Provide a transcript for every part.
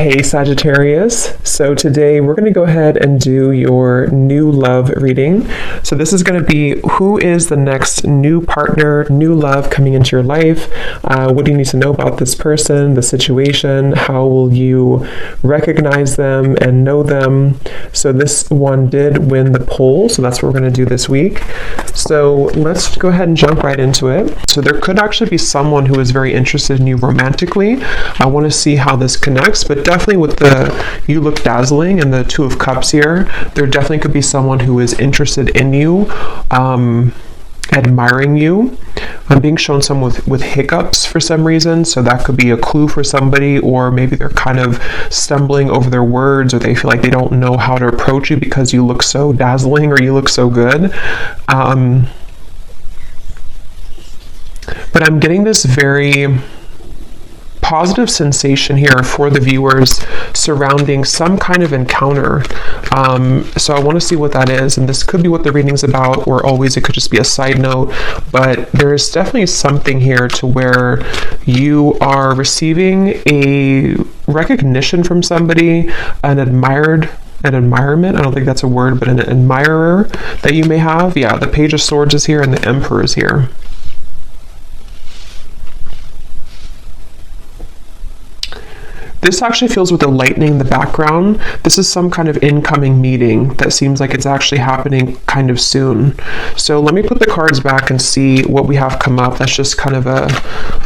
Hey Sagittarius, so today we're going to go ahead and do your new love reading. So this is going to be who is the next new partner, new love coming into your life. What do you need to know about this person, the situation? How will you recognize them and know them? So this one did win the poll, so that's what we're going to do this week. So let's go ahead and jump right into it. So there could actually be someone who is very interested in you romantically. I want to see how this connects, but definitely with the you look dazzling and the Two of Cups here, there definitely could be someone who is interested in you, admiring you. I'm being shown someone with hiccups for some reason, so that could be a clue for somebody, or maybe they're kind of stumbling over their words, or they feel like they don't know how to approach you because you look so dazzling or you look so good. But I'm getting this very positive sensation here for the viewers surrounding some kind of encounter. So I want to see what that is, and this could be what the reading's about, or always it could just be a side note, but there's definitely something here to where you are receiving a recognition from somebody, an admirement, I don't think that's a word, but an admirer that you may have. Yeah, the Page of Swords is here and the Emperor is here. This actually feels with the lightning in the background. This is some kind of incoming meeting that seems like it's actually happening kind of soon. So let me put the cards back and see what we have come up. That's just kind of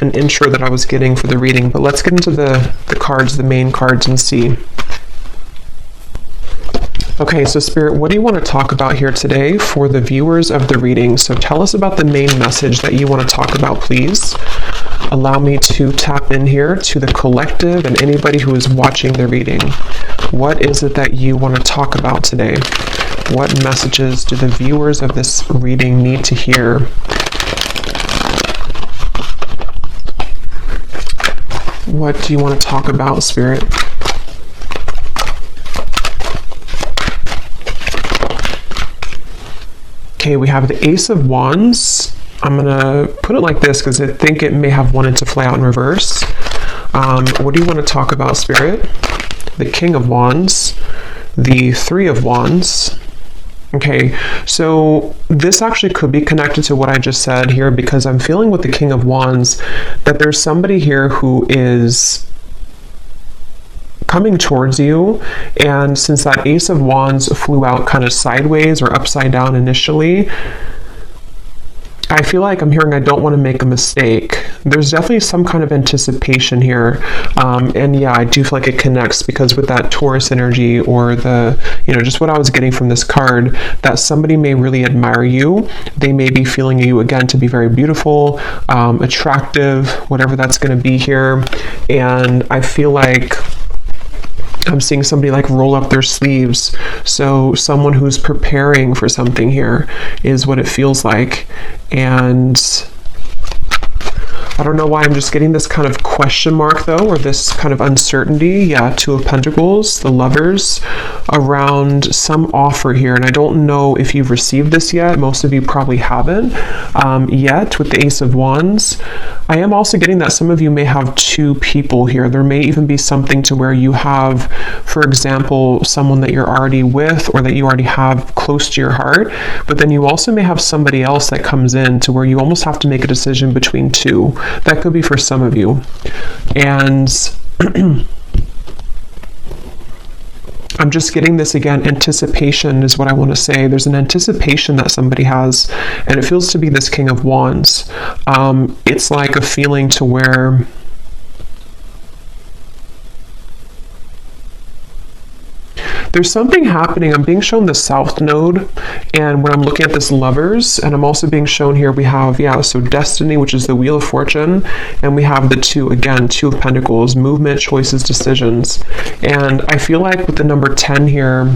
an intro that I was getting for the reading. But let's get into the cards, the main cards, and see. Okay, so Spirit, what do you want to talk about here today for the viewers of the reading? So tell us about the main message that you want to talk about, please. Allow me to tap in here to the collective and anybody who is watching the reading. What is it that you want to talk about today? What messages do the viewers of this reading need to hear? What do you want to talk about, Spirit? Okay, we have the Ace of Wands. I'm going to put it like this because I think it may have wanted to fly out in reverse. What do you want to talk about, Spirit? The King of Wands, the Three of Wands. Okay, so this actually could be connected to what I just said here, because I'm feeling with the King of Wands that there's somebody here who is coming towards you, and since that Ace of Wands flew out kind of sideways or upside down initially, I feel like I'm hearing I don't want to make a mistake. There's definitely some kind of anticipation here, and yeah, I do feel like it connects, because with that Taurus energy, or the, just what I was getting from this card, that somebody may really admire you. They may be feeling you again to be very beautiful, attractive, whatever that's going to be here, and I feel like I'm seeing somebody like roll up their sleeves. So someone who's preparing for something here is what it feels like. And I don't know why I'm just getting this kind of question mark though, or this kind of uncertainty. Yeah, Two of Pentacles, the Lovers, around some offer here. And I don't know if you've received this yet. Most of you probably haven't yet with the Ace of Wands. I am also getting that some of you may have two people here. There may even be something to where you have, for example, someone that you're already with, or that you already have close to your heart. But then you also may have somebody else that comes in to where you almost have to make a decision between two. That could be for some of you. And I'm just getting this again, anticipation is what I want to say. There's an anticipation that somebody has, and it feels to be this King of Wands. It's like a feeling to where there's something happening. I'm being shown the South Node, and when I'm looking at this Lovers, and I'm also being shown here, we have, so Destiny, which is the Wheel of Fortune, and we have the Two of Pentacles, movement, choices, decisions. And I feel like with the number 10 here,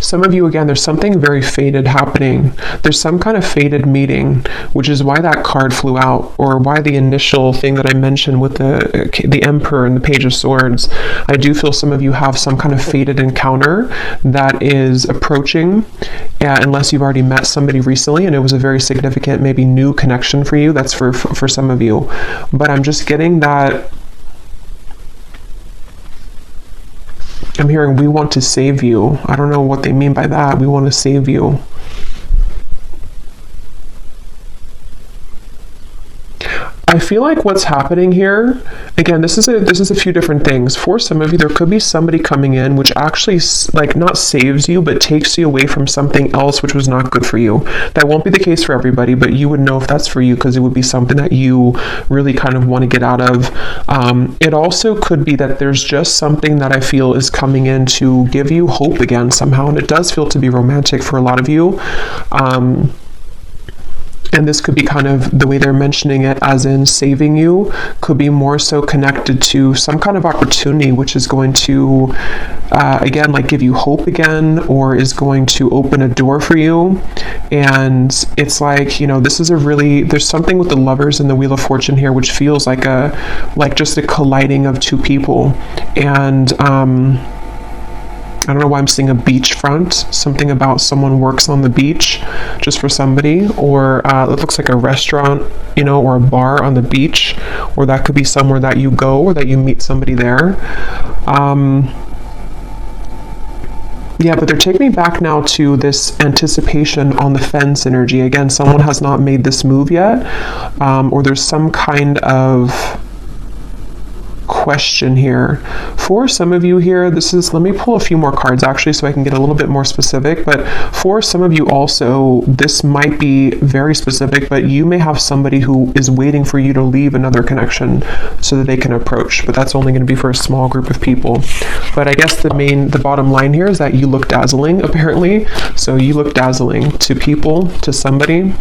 some of you, again, there's something very fated happening. There's some kind of fated meeting, which is why that card flew out, or why the initial thing that I mentioned with the Emperor and the Page of Swords. I do feel some of you have some kind of fated encounter that is approaching, unless you've already met somebody recently and it was a very significant, maybe new connection for you. That's for some of you. But I'm just getting that I'm hearing we want to save you. I don't know what they mean by that. We want to save you. I feel like what's happening here, again, this is a few different things. For some of you, there could be somebody coming in which actually like not saves you, but takes you away from something else which was not good for you. That won't be the case for everybody, but you would know if that's for you because it would be something that you really kind of want to get out of. It also could be that there's just something that I feel is coming in to give you hope again somehow, and it does feel to be romantic for a lot of you. And this could be kind of the way they're mentioning it, as in saving you, could be more so connected to some kind of opportunity which is going to, again, like give you hope again, or is going to open a door for you. And it's like, you know, this is there's something with the Lovers and the Wheel of Fortune here, which feels like just a colliding of two people. And, I don't know why I'm seeing a beachfront, something about someone works on the beach just for somebody, or it looks like a restaurant, you know, or a bar on the beach, or that could be somewhere that you go or that you meet somebody there. Yeah, but they're taking me back now to this anticipation on the fence energy. Again, someone has not made this move yet, or there's some kind of question here. For some of you here, let me pull a few more cards actually so I can get a little bit more specific, but for some of you also, this might be very specific, but you may have somebody who is waiting for you to leave another connection so that they can approach, but that's only going to be for a small group of people. But I guess the bottom line here is that you look dazzling, apparently. So you look dazzling to people, to somebody.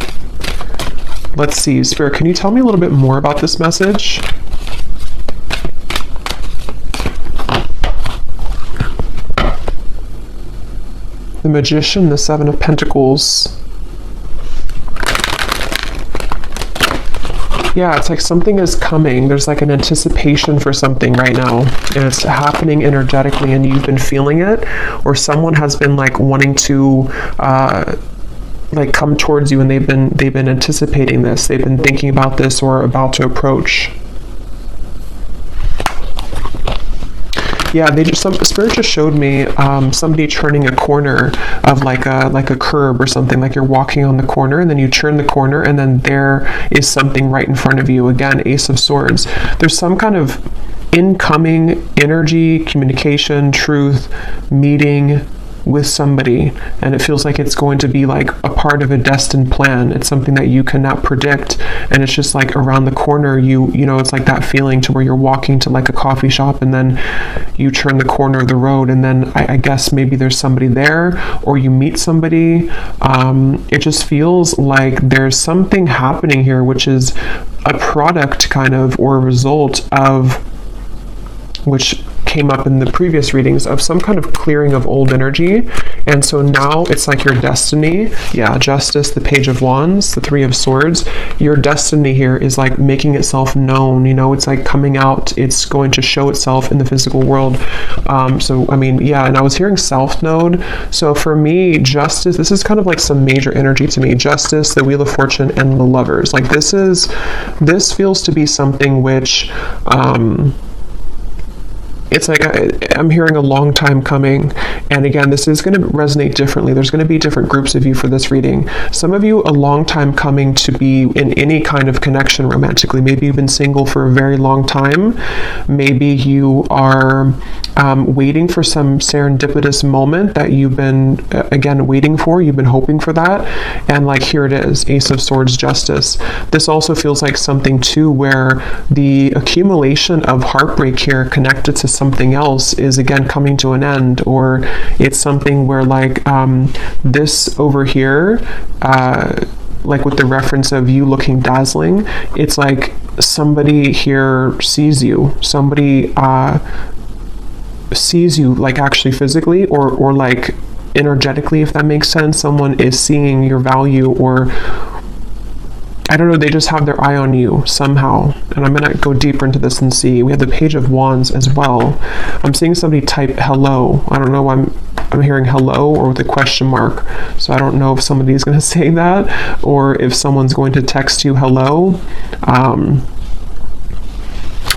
Let's see, Spirit, can you tell me a little bit more about this message? The Magician, the Seven of Pentacles. Yeah, it's like something is coming. There's like an anticipation for something right now, and it's happening energetically, and you've been feeling it, or someone has been like wanting to like come towards you, and they've been anticipating this. They've been thinking about this or about to approach. Yeah, Spirit just showed me somebody turning a corner of like a curb or something, like you're walking on the corner and then you turn the corner and then there is something right in front of you. Again, Ace of Swords. There's some kind of incoming energy, communication, truth, meeting with somebody, and it feels like it's going to be like a part of a destined plan. It's something that you cannot predict, and it's just like around the corner. You know, it's like that feeling to where you're walking to like a coffee shop and then you turn the corner of the road, and then I guess maybe there's somebody there, or you meet somebody. It just feels like there's something happening here which is a product kind of, or a result of, which came up in the previous readings, of some kind of clearing of old energy. And so now it's like your destiny. Yeah, Justice, the Page of Wands, the Three of Swords. Your destiny here is like making itself known. You know, it's like coming out. It's going to show itself in the physical world. So, I mean, yeah, and I was hearing South Node. So for me, Justice, this is kind of like some major energy to me. Justice, the Wheel of Fortune, and the Lovers. Like this feels to be something which, it's like I'm hearing a long time coming. And again, this is going to resonate differently. There's going to be different groups of you for this reading. Some of you, a long time coming to be in any kind of connection romantically. Maybe you've been single for a very long time. Maybe you are waiting for some serendipitous moment that you've been, again, waiting for. You've been hoping for that. And like, here it is, Ace of Swords, Justice. This also feels like something too where the accumulation of heartbreak here connected to something else is again coming to an end, or it's something where like this over here, like with the reference of you looking dazzling, it's like somebody here sees you, somebody sees you like actually physically or like energetically, if that makes sense. Someone is seeing your value, or I don't know, they just have their eye on you somehow. And I'm going to go deeper into this and see. We have the Page of Wands as well. I'm seeing somebody type hello. I don't know why I'm hearing hello or with a question mark. So I don't know if somebody is going to say that or if someone's going to text you hello.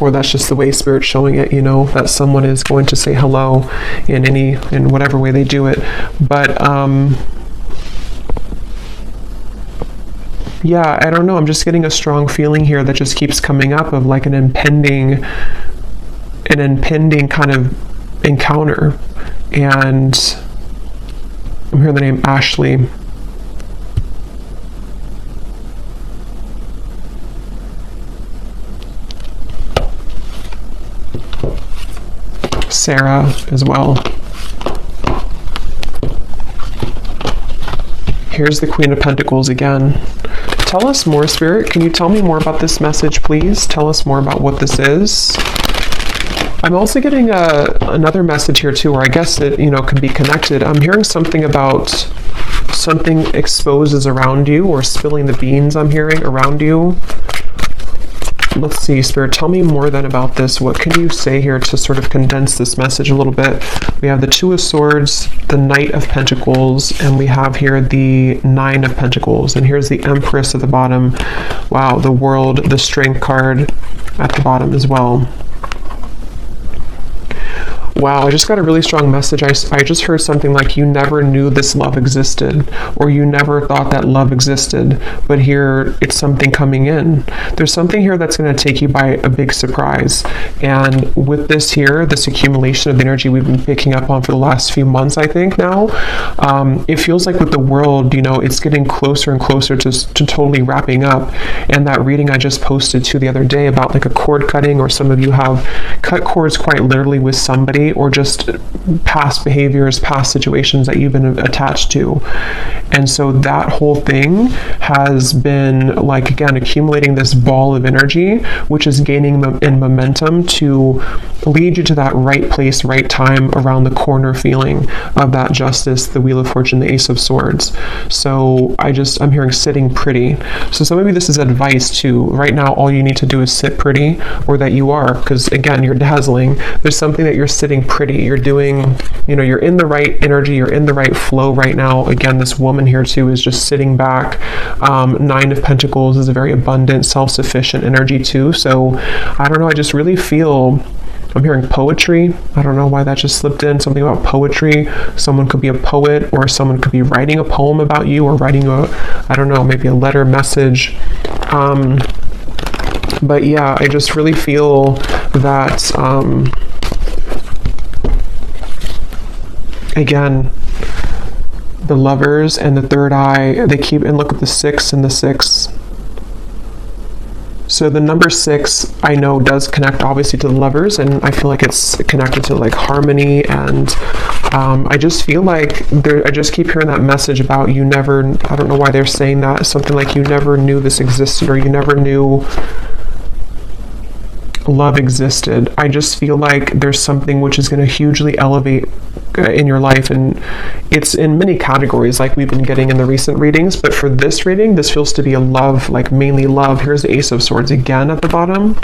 or that's just the way Spirit's showing it, you know, that someone is going to say hello in whatever way they do it. But yeah, I don't know, I'm just getting a strong feeling here that just keeps coming up of like an impending kind of encounter. And I'm hearing the name Ashley. Sarah as well. Here's the Queen of Pentacles again. Tell us more, Spirit. Can you tell me more about this message, please? Tell us more about what this is. I'm also getting another message here too, where I guess it, you know, could be connected. I'm hearing something about something exposes around you, or spilling the beans, I'm hearing, around you. Let's see, Spirit, tell me more then about this. What can you say here to sort of condense this message a little bit? We have the Two of Swords, the Knight of Pentacles, and we have here the Nine of Pentacles. And here's the Empress at the bottom. Wow, the World, the Strength card at the bottom as well. Wow, I just got a really strong message. I just heard something like you never knew this love existed, or you never thought that love existed, but here it's something coming in. There's something here that's going to take you by a big surprise. And with this here, this accumulation of the energy we've been picking up on for the last few months, I think now, it feels like with the world, you know, it's getting closer and closer to totally wrapping up. And that reading I just posted to the other day about like a cord cutting, or some of you have cut cords quite literally with somebody, or just past behaviors, past situations that you've been attached to. And so that whole thing has been like, again, accumulating this ball of energy, which is gaining in momentum to lead you to that right place, right time, around the corner feeling of that justice, the Wheel of Fortune, the Ace of Swords. So I'm hearing sitting pretty. So some of you, this is advice too. Right now, all you need to do is sit pretty, or that you are, because again, you're dazzling. There's something that you're sitting pretty. You're doing, you know, you're in the right energy, you're in the right flow right now. Again, this woman here too is just sitting back. Nine of Pentacles is a very abundant, self-sufficient energy too. So I don't know, I just really feel, I'm hearing poetry. I don't know why that just slipped in, something about poetry. Someone could be a poet, or someone could be writing a poem about you, or writing I don't know, maybe a letter message. But yeah, I just really feel that, again, the Lovers and the Third Eye, they keep, and look at the 6 and the 6. So the number 6, I know, does connect obviously to the Lovers, and I feel like it's connected to like harmony, and I just feel like I just keep hearing that message about you never, I don't know why they're saying that, something like you never knew this existed, or you never knew love existed. I just feel like there's something which is going to hugely elevate in your life, and it's in many categories like we've been getting in the recent readings, but for this reading, this feels to be a love, like mainly love. Here's the Ace of Swords again at the bottom,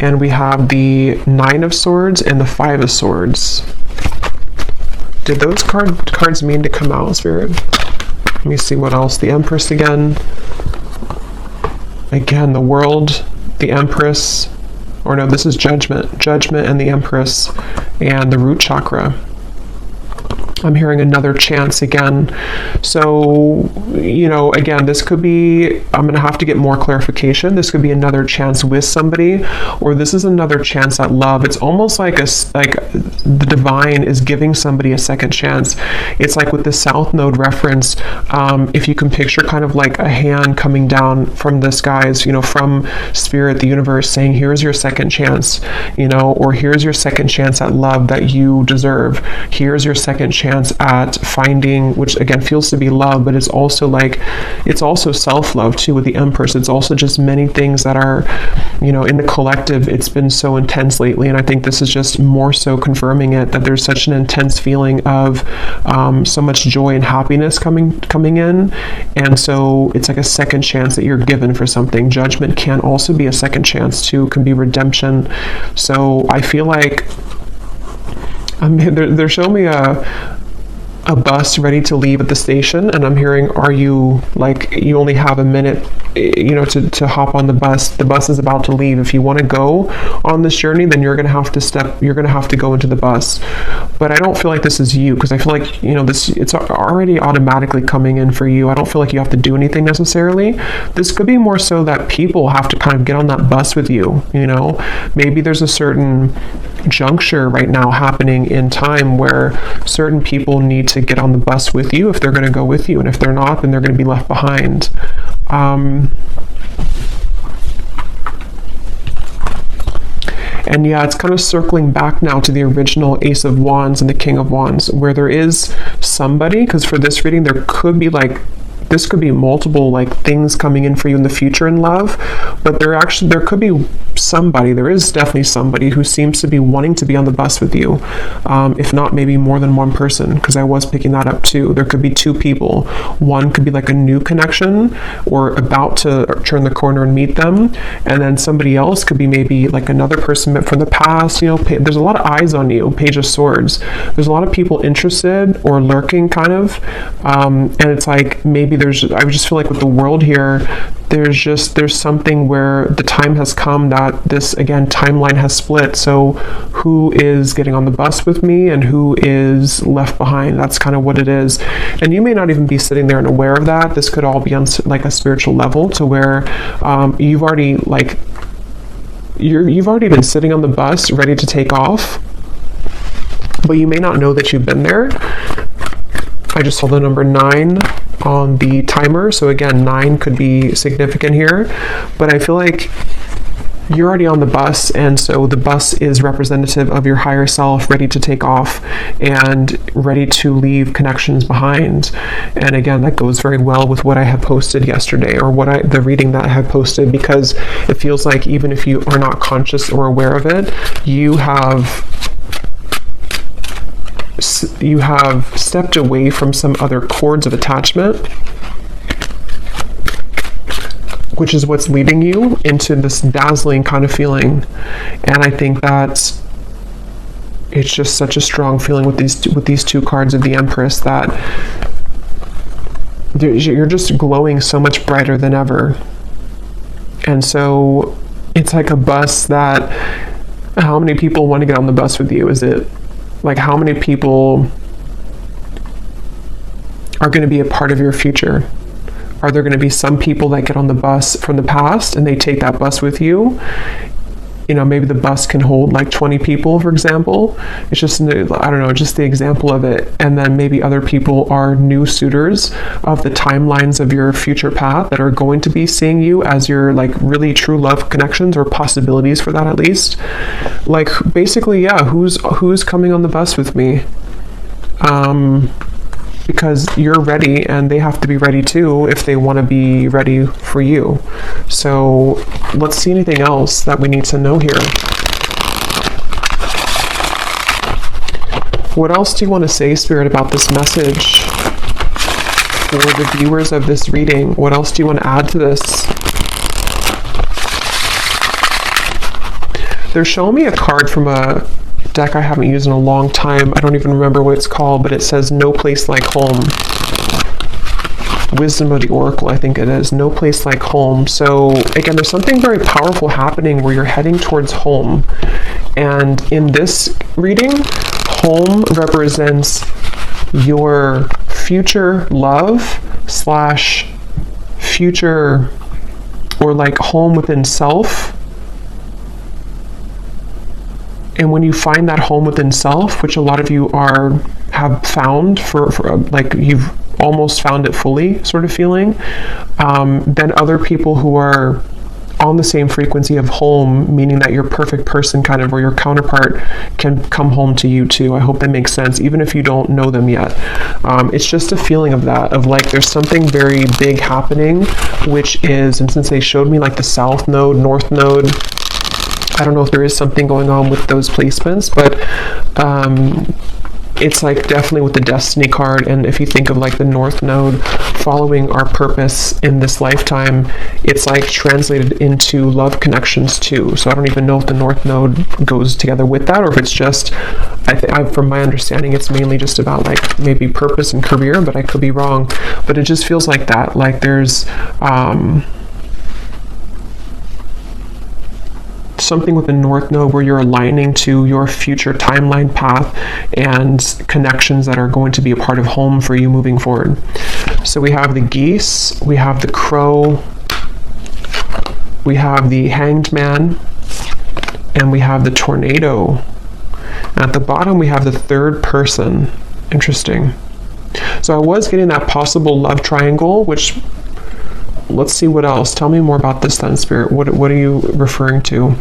and we have the Nine of Swords and the Five of Swords. Did those cards mean to come out, Spirit? Let me see what else. The Empress again, the World, the Empress, or no, this is Judgment and the Empress, and the root chakra. I'm hearing another chance again. So, you know, again, this could be, I'm going to have to get more clarification. This could be another chance with somebody, or this is another chance at love. It's almost like the divine is giving somebody a second chance. It's like with the South Node reference, if you can picture kind of like a hand coming down from the skies, you know, from Spirit, the universe, saying, here's your second chance, you know, or here's your second chance at love that you deserve. Here's your second chance at finding, which again feels to be love, but it's also like, it's also self-love too with the Empress. It's also just many things that are, you know, in the collective, it's been so intense lately, and I think this is just more so confirming it, that there's such an intense feeling of so much joy and happiness coming in, and so it's like a second chance that you're given for something. Judgment can also be a second chance too, can be redemption. So I feel like they're showing me a bus ready to leave at the station, and I'm hearing, are you, like, you only have a minute, to hop on the bus. The bus is about to leave. If you want to go on this journey, then you're going to have to go into the bus. But I don't feel like this is you, because I feel like, it's already automatically coming in for you. I don't feel like you have to do anything necessarily. This could be more so that people have to kind of get on that bus with you, Maybe there's a certain juncture right now happening in time where certain people need to get on the bus with you if they're going to go with you, and if they're not, then they're going to be left behind. And yeah, it's kind of circling back now to the original Ace of Wands and the King of Wands, where there is somebody, because for this reading, there could be this could be multiple things coming in for you in the future in love, but there could be somebody, there is definitely somebody who seems to be wanting to be on the bus with you, if not maybe more than one person, because I was picking that up too. There could be two people. One could be like a new connection or about to turn the corner and meet them, and then somebody else could be maybe like another person met from the past. There's a lot of eyes on you. Page of Swords. There's a lot of people interested or lurking kind of, and it's like maybe I just feel like with the world here, there's something where the time has come that this, again, timeline has split. So who is getting on the bus with me and who is left behind? That's kind of what it is. And you may not even be sitting there and aware of that. This could all be on a spiritual level, to where you've already been sitting on the bus ready to take off, but you may not know that you've been there. I just saw the number 9 on the timer, so again, 9 could be significant here, but I feel like you're already on the bus, and so the bus is representative of your higher self, ready to take off and ready to leave connections behind. And again, that goes very well with what I had posted yesterday, or the reading that I had posted, because it feels like even if you are not conscious or aware of it, you have stepped away from some other cords of attachment, which is what's leading you into this dazzling kind of feeling. And I think that it's just such a strong feeling with these two cards of the Empress, that you're just glowing so much brighter than ever. And so it's like a bus that, how many people want to get on the bus with you? Is it how many people are going to be a part of your future? Are there going to be some people that get on the bus from the past and they take that bus with you? Maybe the bus can hold 20 people, for example. It's just, I don't know, just the example of it. And then maybe other people are new suitors of the timelines of your future path that are going to be seeing you as your really true love connections, or possibilities for that at least. Basically, yeah, who's coming on the bus with me? Because you're ready, and they have to be ready too if they want to be ready for you. So let's see anything else that we need to know here. What else do you want to say, Spirit, about this message for the viewers of this reading? What else do you want to add to this? They're showing me a card from a deck I haven't used in a long time. I don't even remember what it's called, but it says No Place Like Home. Wisdom of the Oracle, I think it is. No Place Like Home. So again, there's something very powerful happening where you're heading towards home. And in this reading, home represents your future love / future, or home within self. And when you find that home within self, which a lot of you have found for you've almost found it fully sort of feeling, then other people who are on the same frequency of home, meaning that your perfect person kind of, or your counterpart, can come home to you too. I hope that makes sense, even if you don't know them yet. It's just a feeling of that, of there's something very big happening, which is, and since they showed me the South Node, North Node, I don't know if there is something going on with those placements, but it's definitely with the Destiny card. And if you think of the North Node following our purpose in this lifetime, it's translated into love connections too. So I don't even know if the North Node goes together with that, or if it's just from my understanding, it's mainly just about like maybe purpose and career, but I could be wrong. But it just feels like that. Like there's something with the North Node where you're aligning to your future timeline path and connections that are going to be a part of home for you moving forward. So we have the geese, we have the crow, we have the hanged man, and we have the tornado. At the bottom, we have the third person. Interesting. So I was getting that possible love triangle, which, let's see what else. Tell me more about this then, Spirit. What are you referring to?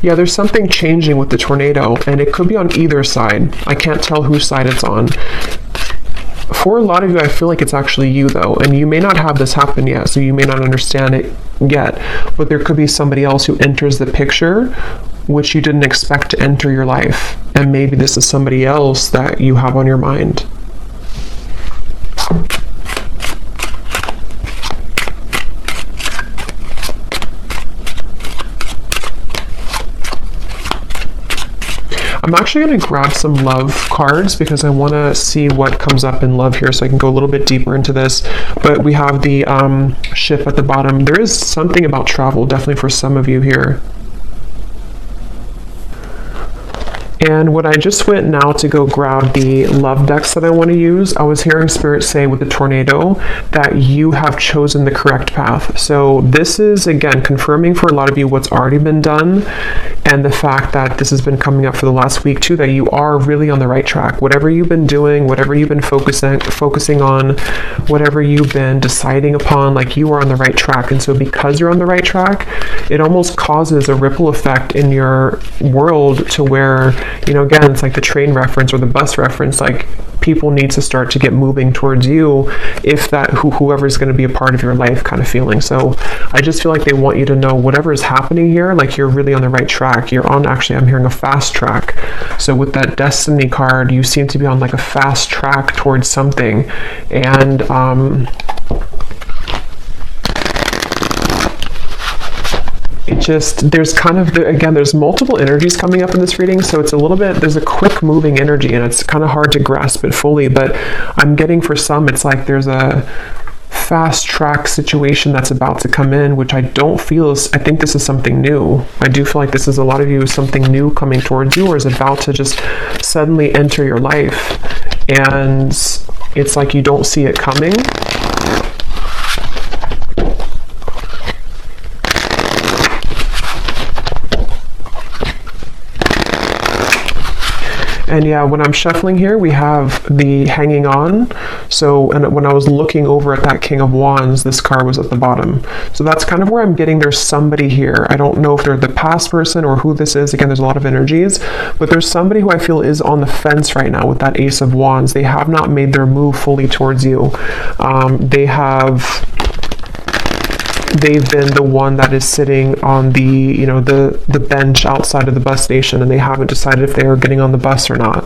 Yeah, there's something changing with the tornado, and it could be on either side. I can't tell whose side it's on. For a lot of you, I feel like it's actually you, though, and you may not have this happen yet, so you may not understand it yet, but there could be somebody else who enters the picture which you didn't expect to enter your life, and maybe this is somebody else that you have on your mind. I'm actually going to grab some love cards because I want to see what comes up in love here, so I can go a little bit deeper into this. But we have the ship at the bottom. There is something about travel, definitely for some of you here. And when I just went now to go grab the love decks that I want to use, I was hearing Spirit say with the tornado that you have chosen the correct path. So this is, again, confirming for a lot of you what's already been done, and the fact that this has been coming up for the last week too, that you are really on the right track. Whatever you've been doing, whatever you've been focusing on, whatever you've been deciding upon, like you are on the right track. And so because you're on the right track, it almost causes a ripple effect in your world to where, you know, again, it's like the train reference or the bus reference, like people need to start to get moving towards you if that whoever is going to be a part of your life kind of feeling. So I just feel like they want you to know whatever is happening here, like you're really on the right track. You're on, actually, I'm hearing a fast track. So with that Destiny card, you seem to be on like a fast track towards something. And it just, there's kind of, again, there's multiple energies coming up in this reading, so it's a little bit, there's a quick moving energy, and it's kind of hard to grasp it fully, but I'm getting for some, it's like there's a fast track situation that's about to come in, which I don't feel is, I think this is something new. I do feel like this is a lot of you, something new coming towards you, or is about to just suddenly enter your life, and it's like you don't see it coming. And yeah, when I'm shuffling here, we have the hanging on. So, and when I was looking over at that King of Wands, this card was at the bottom. So that's kind of where I'm getting there's somebody here. I don't know if they're the past person or who this is. Again, there's a lot of energies, but there's somebody who I feel is on the fence right now with that Ace of Wands. They have not made their move fully towards you. They've been the one that is sitting on the, you know, the bench outside of the bus station, and they haven't decided if they are getting on the bus or not.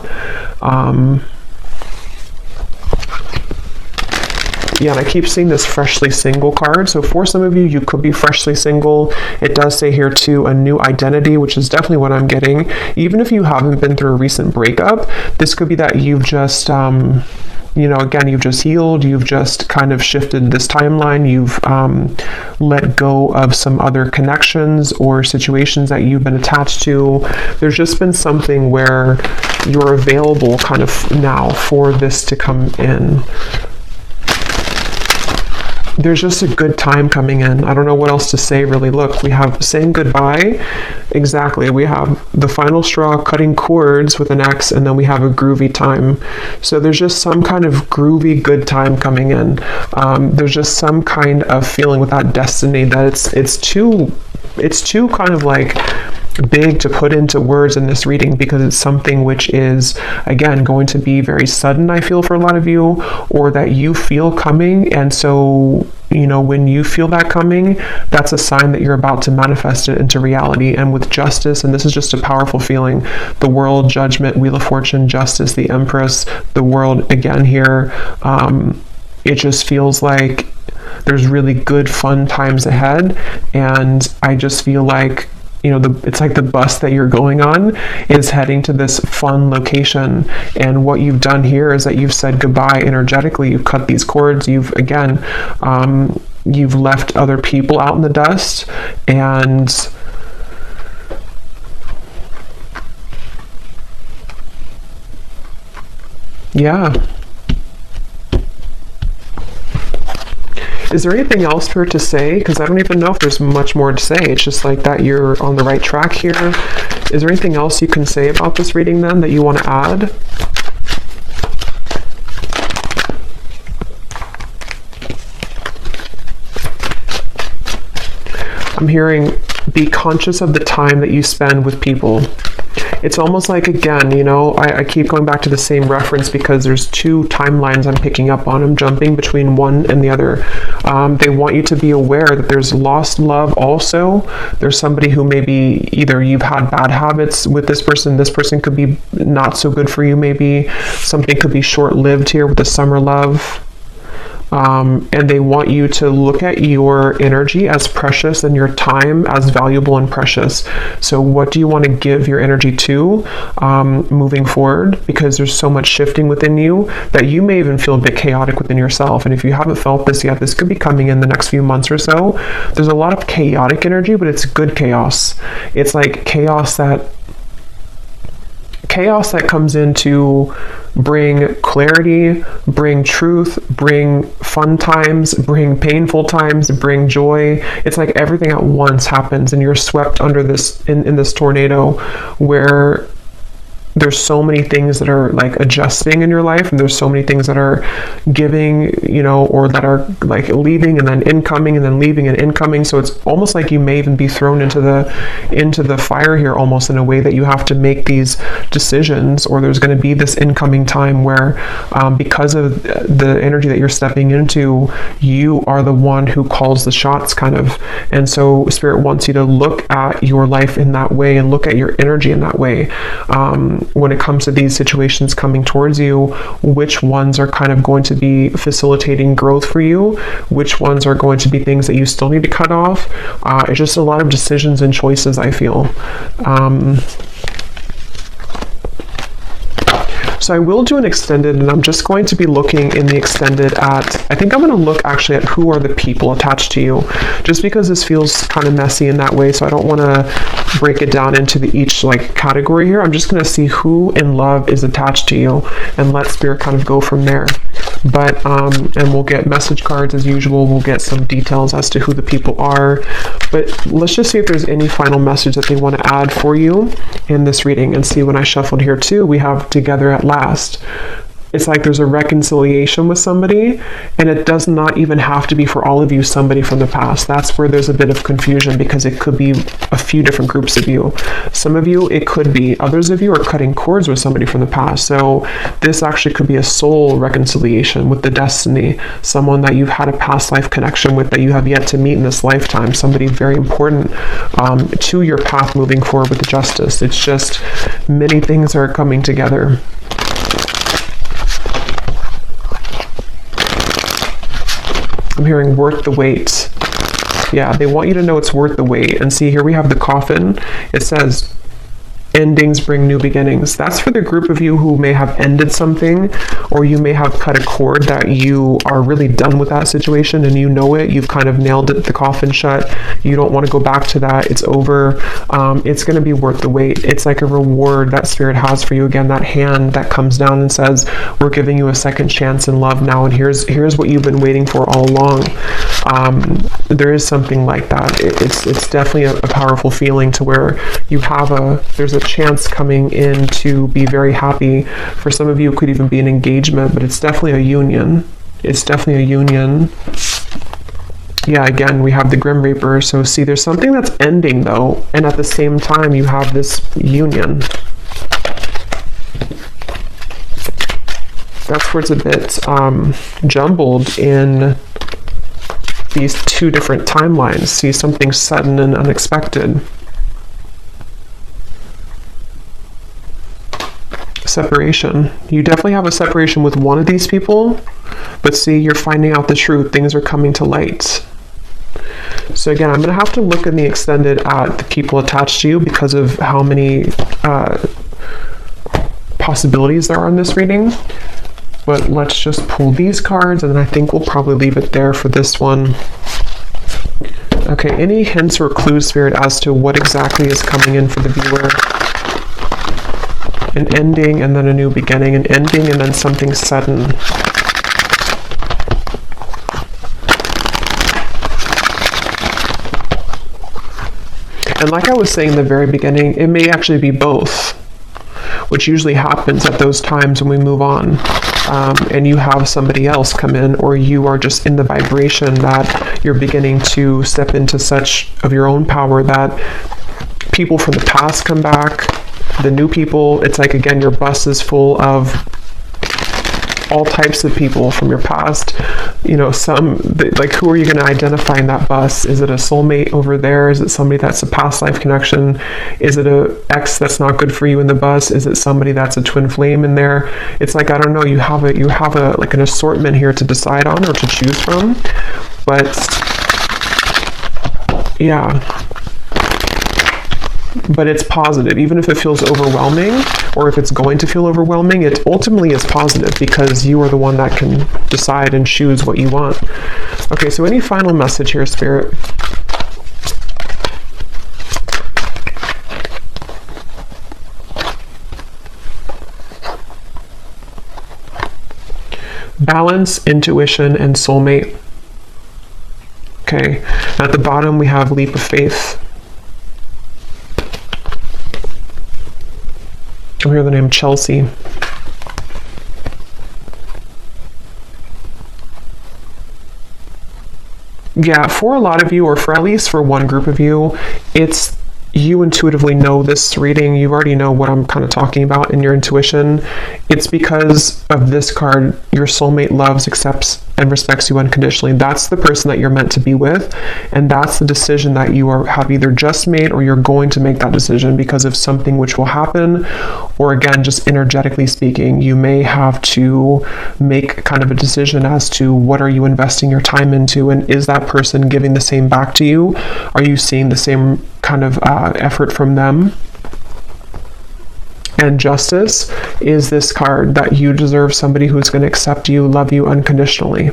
Yeah, and I keep seeing this freshly single card. So for some of you, you could be freshly single. It does say here too, a new identity, which is definitely what I'm getting. Even if you haven't been through a recent breakup, this could be that you've just, you know, again, you've just healed, you've just kind of shifted this timeline, you've let go of some other connections or situations that you've been attached to. There's just been something where you're available kind of now for this to come in. There's just a good time coming in. I don't know what else to say, really. Look, we have saying goodbye. Exactly. We have the final straw, cutting cords with an X, and then we have a groovy time. So there's just some kind of groovy good time coming in. There's just some kind of feeling with that destiny that it's too kind of like big to put into words in this reading, because it's something which is, again, going to be very sudden, I feel, for a lot of you, or that you feel coming. And so, you know, when you feel that coming, that's a sign that you're about to manifest it into reality. And with justice, and this is just a powerful feeling, the world, judgment, Wheel of Fortune, justice, the Empress, the world again here, it just feels like there's really good, fun times ahead. And I just feel like it's like the bus that you're going on is heading to this fun location. And what you've done here is that you've said goodbye energetically. You've cut these cords. You've left other people out in the dust. And yeah. Is there anything else for it to say? Because I don't even know if there's much more to say. It's just like that you're on the right track here. Is there anything else you can say about this reading then that you want to add? I'm hearing, be conscious of the time that you spend with people. It's almost like, again, I keep going back to the same reference because there's two timelines I'm picking up on. I'm jumping between one and the other. They want you to be aware that there's lost love also. There's somebody who maybe either you've had bad habits with this person could be not so good for you maybe. Something could be short-lived here with the summer love. And they want you to look at your energy as precious and your time as valuable and precious. So what do you want to give your energy to moving forward? Because there's so much shifting within you that you may even feel a bit chaotic within yourself. And if you haven't felt this yet, this could be coming in the next few months or so. There's a lot of chaotic energy, but it's good chaos. It's like chaos that comes in to bring clarity, bring truth, bring fun times, bring painful times, bring joy. It's like everything at once happens and you're swept under this in this tornado where there's so many things that are like adjusting in your life, and there's so many things that are giving, or that are like leaving and then incoming and then leaving and incoming. So it's almost like you may even be thrown into the fire here, almost in a way that you have to make these decisions, or there's going to be this incoming time where because of the energy that you're stepping into, you are the one who calls the shots kind of. And so Spirit wants you to look at your life in that way and look at your energy in that way. When it comes to these situations coming towards you, which ones are kind of going to be facilitating growth for you? Which ones are going to be things that you still need to cut off? It's just a lot of decisions and choices, I feel. So I will do an extended, and I'm just going to be looking in the extended I think I'm going to look actually at who are the people attached to you, just because this feels kind of messy in that way. So I don't want to break it down into each category here. I'm just going to see who in love is attached to you and let Spirit kind of go from there. But, and we'll get message cards as usual. We'll get some details as to who the people are, but let's just see if there's any final message that they want to add for you in this reading. And see, when I shuffled here too, we have together at last. It's like there's a reconciliation with somebody, and it does not even have to be for all of you somebody from the past. That's where there's a bit of confusion, because it could be a few different groups of you. Some of you, it could be. Others of you are cutting cords with somebody from the past. So this actually could be a soul reconciliation with the destiny, someone that you've had a past life connection with that you have yet to meet in this lifetime, somebody very important to your path moving forward with the justice. It's just many things are coming together. I'm hearing worth the wait. Yeah, they want you to know it's worth the wait. And see, here we have the coffin. It says, endings bring new beginnings. That's for the group of you who may have ended something, or you may have cut a cord that you are really done with that situation and you know it. You've kind of nailed it, the coffin shut. You don't want to go back to that. It's over. It's going to be worth the wait. It's like a reward that Spirit has for you. Again, that hand that comes down and says, we're giving you a second chance in love now, and here's what you've been waiting for all along. There is something like that. It's definitely a powerful feeling to where you have there's a chance coming in to be very happy. For some of you, it could even be an engagement, but it's definitely a union. It's definitely a union. Yeah, again, we have the Grim Reaper. So see, there's something that's ending though, and at the same time, you have this union. That's where it's a bit jumbled in these two different timelines. See, something sudden and unexpected. Separation. You definitely have a separation with one of these people, but see, you're finding out the truth. Things are coming to light. So again, I'm going to have to look in the extended at the people attached to you because of how many possibilities there are in this reading. But let's just pull these cards, and then I think we'll probably leave it there for this one. Okay, any hints or clues, Spirit, as to what exactly is coming in for the viewer? An ending and then a new beginning, an ending and then something sudden. And like I was saying in the very beginning, it may actually be both, which usually happens at those times when we move on. And you have somebody else come in, or you are just in the vibration that you're beginning to step into such of your own power that people from the past come back, the new people. It's like, again, your bus is full of all types of people from your past. You know, like, who are you going to identify in that bus? Is it a soulmate over there? Is it somebody that's a past life connection? Is it a ex that's not good for you in the bus? Is it somebody that's a twin flame in there? It's like, I don't know, you have a like an assortment here to decide on or to choose from. But yeah, but it's positive. Even if it feels overwhelming, or if it's going to feel overwhelming, it ultimately is positive because you are the one that can decide and choose what you want. Okay, so any final message here, Spirit? Balance, intuition, and soulmate. Okay, at the bottom we have leap of faith. I hear the name Chelsea. Yeah, for a lot of you, or for at least for one group of you, you intuitively know this reading. You already know what I'm kind of talking about in your intuition. It's because of this card. Your soulmate loves, accepts, and respects you unconditionally. That's the person that you're meant to be with, and that's the decision that you have either just made, or you're going to make that decision because of something which will happen, or again, just energetically speaking, you may have to make kind of a decision as to what are you investing your time into, and is that person giving the same back to you? Are you seeing the same kind of effort from them? And justice is this card, that you deserve somebody who's going to accept you, love you unconditionally.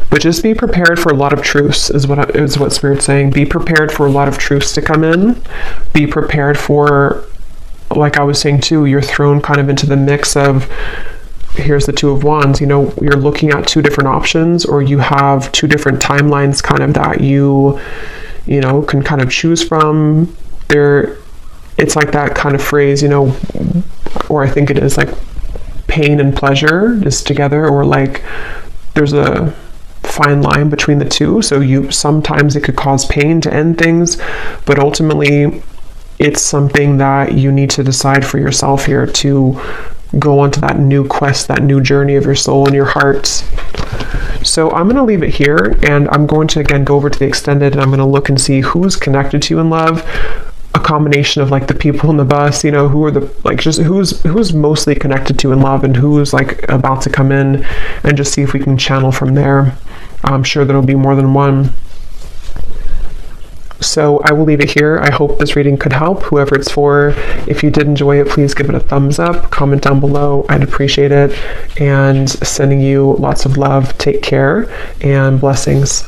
But just be prepared for a lot of truths, is what Spirit's saying. Be prepared for a lot of truths to come in. Be prepared for, like I was saying too, you're thrown kind of into the mix of, here's the Two of Wands. You know, you're looking at two different options, or you have two different timelines kind of that you know, can kind of choose from. It's like that kind of phrase, you know, or I think it is like pain and pleasure is together, or like there's a fine line between the two. So sometimes it could cause pain to end things, but ultimately it's something that you need to decide for yourself here to go onto that new quest, that new journey of your soul and your heart. So I'm going to leave it here, and I'm going to again go over to the extended, and I'm going to look and see who's connected to you in love. A combination of like the people in the bus, you know, who are the, like, just who's mostly connected to in love, and who's like about to come in, and just see if we can channel from there. I'm sure there'll be more than one. So I will leave it here. I hope this reading could help whoever it's for. If you did enjoy it, please give it a thumbs up, comment down below. I'd appreciate it. And sending you lots of love. Take care and blessings.